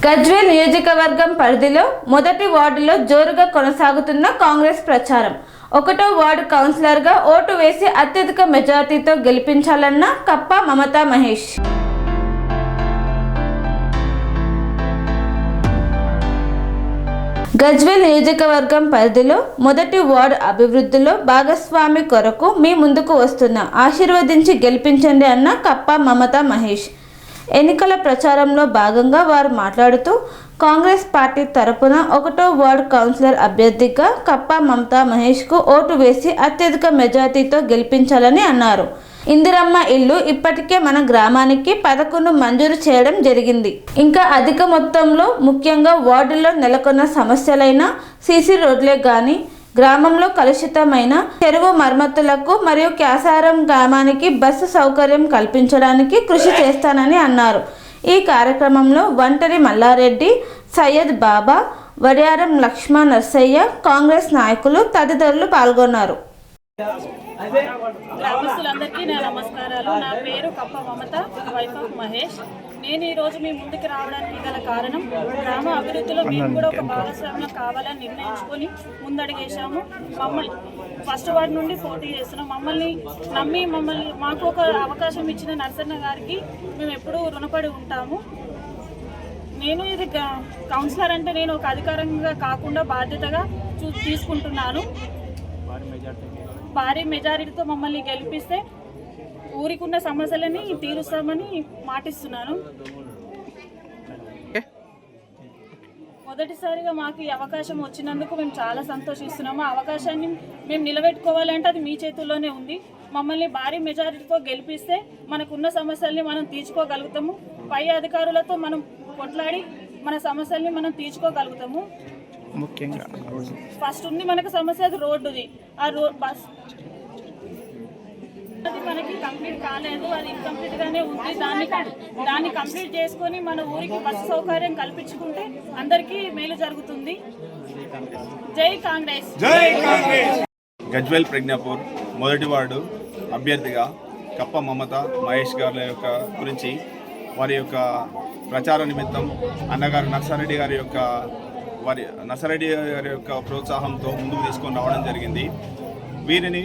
గజ్వేల్ నియోజకవర్గం పరిధిలో మొదటి వార్డులో జోరుగా కొనసాగుతున్న కాంగ్రెస్ ప్రచారం. 1వ వార్డు కౌన్సిలర్గా ఓటు వేసి అత్యధిక మెజార్టీతో గెలిపించాలన్న కప్ప మమతా మహేష్. గజ్వేల్ నియోజకవర్గం పరిధిలో మొదటి వార్డు అభివృద్ధిలో భాగస్వామి కొరకు మీ ముందుకు వస్తున్న ఆశీర్వదించి గెలిపించండి అన్న కప్ప మమతా మహేష్. ఎన్నికల ప్రచారంలో భాగంగా వారు మాట్లాడుతూ కాంగ్రెస్ పార్టీ తరపున 1వ వార్డు కౌన్సిలర్ అభ్యర్థిగా కప్ప మమతా మహేష్కు ఓటు వేసి అత్యధిక మెజార్టీతో గెలిపించాలని అన్నారు. ఇందిరమ్మ ఇల్లు ఇప్పటికే మన గ్రామానికి 11 మంజూరు చేయడం జరిగింది. ఇంకా అధిక మొత్తంలో ముఖ్యంగా వార్డులో నెలకొన్న సమస్యలైన సీసీ రోడ్లే కానీ, గ్రామంలో కలుషితమైన చెరువు మరమ్మతులకు మరియు క్యాసారం గ్రామానికి బస్సు సౌకర్యం కల్పించడానికి కృషి చేస్తానని అన్నారు. ఈ కార్యక్రమంలో వంటరి మల్లారెడ్డి, సయ్యద్ బాబా, వడియారం లక్ష్మణ నర్సయ్య, కాంగ్రెస్ నాయకులు తదితరులు పాల్గొన్నారు. గ్రామస్తులందరికీ నా నమస్కారాలు. నా పేరు కప్ప మమత, వైఫ్ ఆఫ్ మహేష్. నేను ఈరోజు మీ ముందుకు రావడానికి గల కారణం, గ్రామ అభివృద్ధిలో మేము కూడా ఒక భాగస్వామ్యం కావాలని నిర్ణయించుకొని ముందడుగేశాము. మమ్మల్ని ఫస్ట్ వార్డు నుండి పోటీ చేస్తున్నాం. మమ్మల్ని నమ్మి మాకు ఒక అవకాశం ఇచ్చిన నరసన్న గారికి మేము ఎప్పుడూ రుణపడి ఉంటాము. నేను ఇది కౌన్సిలర్ అంటే నేను ఒక అధికారంగా కాకుండా బాధ్యతగా తీసుకుంటున్నాను. భారీ మెజారిటీతో మమ్మల్ని గెలిపిస్తే ఊరికి ఉన్న సమస్యలని తీరుస్తామని మాటిస్తున్నాను. మొదటిసారిగా మాకు ఈ అవకాశం వచ్చినందుకు మేము చాలా సంతోషిస్తున్నాము. ఆ అవకాశాన్ని మేము నిలబెట్టుకోవాలంటే అది మీ చేతుల్లోనే ఉంది. మమ్మల్ని భారీ మెజారిటీతో గెలిపిస్తే మనకున్న సమస్యల్ని మనం తీర్చుకోగలుగుతాము. పై అధికారులతో మనం కొట్లాడి మన సమస్యల్ని మనం తీర్చుకోగలుగుతాము. ముఖ్యంగా ఫస్ట్ ఉంది మనకు సమస్య, అది రోడ్డుది. ఆ బస్ అది మనకి కంప్లీట్ కాలేదు, అది ఇన్కంప్లీట్గానే ఉంది. దాన్ని కంప్లీట్ చేసుకొని మన ఊరికి బస్సు సౌకర్యం కల్పించుకుంటే అందరికీ మేలు జరుగుతుంది. జై కాంగ్రెస్. గజ్వేల్ ప్రజ్ఞాపూర్ మొదటి వార్డు అభ్యర్థిగా కప్ప మమత మహేష్ గారి గురించి వారి యొక్క ప్రచార నిమిత్తం అన్నగారు నర్సారెడ్డి గారి యొక్క ప్రోత్సాహంతో ముందుకు తీసుకొని రావడం జరిగింది. వీరిని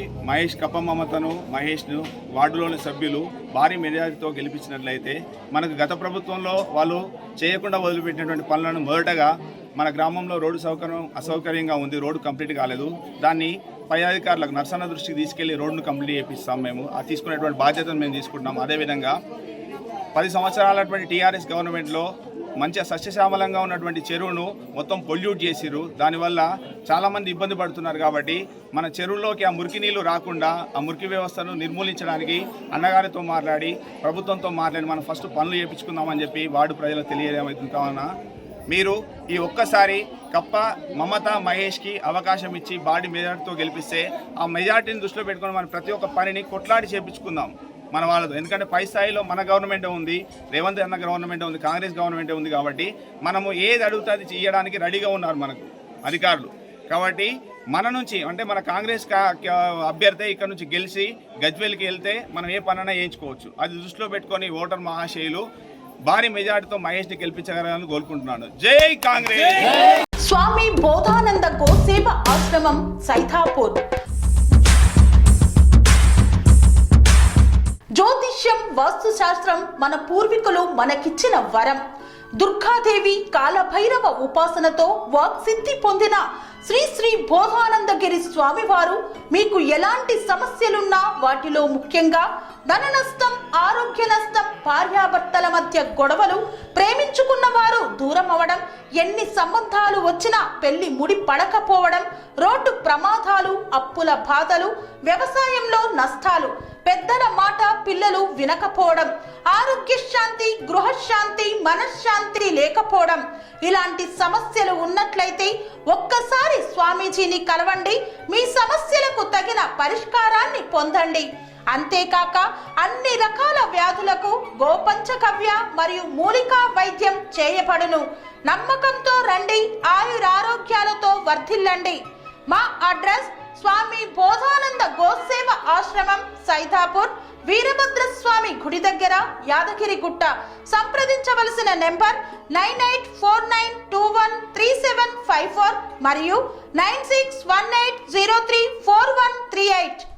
కప్ప మమతను మహేష్ను వార్డులోని సభ్యులు భారీ మెజారిటీతో గెలిపించినట్లయితే మనకు గత ప్రభుత్వంలో వాళ్ళు చేయకుండా వదిలిపెట్టినటువంటి పనులను మొదటగా మన గ్రామంలో రోడ్డు సౌకర్యం అసౌకర్యంగా ఉంది, రోడ్డు కంప్లీట్ కాలేదు. దాన్ని పై అధికారులకు నర్సన్న దృష్టికి తీసుకెళ్లి రోడ్డును కంప్లీట్ చేపిస్తాం. మేము అది తీసుకునేటువంటి బాధ్యతను మేము తీసుకుంటున్నాం. అదేవిధంగా 10 సంవత్సరాలటువంటి టీఆర్ఎస్ గవర్నమెంట్లో మంచిగా సస్యశ్యామలంగా ఉన్నటువంటి చెరువును మొత్తం పొల్యూట్ చేసిరు. దానివల్ల చాలామంది ఇబ్బంది పడుతున్నారు. కాబట్టి మన చెరువుల్లోకి ఆ మురికి నీళ్లు రాకుండా ఆ మురికి వ్యవస్థను నిర్మూలించడానికి అన్నగారితో మాట్లాడి ప్రభుత్వంతో మాట్లాడి మనం ఫస్ట్ పనులు చేయించుకుందామని చెప్పి వార్డు ప్రజలకు తెలియజేయమవుతుంది. కావున మీరు ఈ ఒక్కసారి కప్ప మమత మహేష్కి అవకాశం ఇచ్చి భారీ మెజార్టీతో గెలిపిస్తే ఆ మెజార్టీని దృష్టిలో పెట్టుకొని మనం ప్రతి ఒక్క పనిని కొట్లాడి చేయించుకుందాం మన వాళ్ళతో. ఎందుకంటే పై స్థాయిలో మన గవర్నమెంటే ఉంది, రేవంత్ అన్న గవర్నమెంటే ఉంది, కాంగ్రెస్ గవర్నమెంటే ఉంది. కాబట్టి మనము ఏది అడుగుతుంది చేయడానికి రెడీగా ఉన్నారు మనకు అధికారులు. కాబట్టి మన నుంచి అంటే మన కాంగ్రెస్ అభ్యర్థి ఇక్కడ నుంచి గెలిచి గజ్వేల్కి వెళ్తే మనం ఏ పనైనా చేయించుకోవచ్చు. అది దృష్టిలో పెట్టుకొని ఓటర్ మహాశయులు భారీ మెజార్టీతో మహేష్ని గెలిపించగలరని కోరుకుంటున్నాను. జై కాంగ్రెస్. స్వామి బోధానంద గోసేవ ఆశ్రమం సైథాపూర్. జ్యోతిష్యం, వాస్తుశాస్త్రం మన పూర్వీకులు మనకిచ్చిన వరం. దుర్గాదేవి, కాలభైరవ ఉపాసనతో వాక్సిద్ధి పొందిన శ్రీ శ్రీ బోధానందగిరి స్వామివారు మీకు ఎలాంటి సమస్యలున్నా, వాటిలో ముఖ్యంగా ధన నష్టం, ఆరోగ్య నష్టం, భార్యాభర్తల మధ్య గొడవలు, ప్రేమించుకున్న వారు దూరం అవడం, ఎన్ని సంబంధాలు వచ్చినా పెళ్లి ముడి పడకపోవడం, రోడ్డు ప్రమాదాలు, అప్పుల బాధలు, వ్యవసాయంలో నష్టాలు, పెద్దల మాట పిల్లలు వినకపోవడం, ఆరోగ్య శాంతి, గృహశాంతి, మనశ్శాంతి లేకపోవడం, ఇలాంటి సమస్యలు ఉన్నట్లయితే ఒక్కసారి స్వామీజీని కలవండి. మీ సమస్యలకు తగిన పరిష్కారాన్ని పొందండి. అంతేకాక అన్ని రకాల వ్యాధులకు గోపంచకవ్య మరియు మూలికా వైద్యం చేయబడును. నమ్మకంతో రండి, ఆయురారోగ్యాలతో వర్ధిల్లండి. మా అడ్రస్ స్వామి బోధానంద గోసేవ ఆశ్రమం, సైథాపూర్, వీరభద్రస్వామి గుడి దగ్గర, యాదగిరిగుట్ట. సంప్రదించవలసిన నెంబర్ 9849213754 మరియు 9618034138.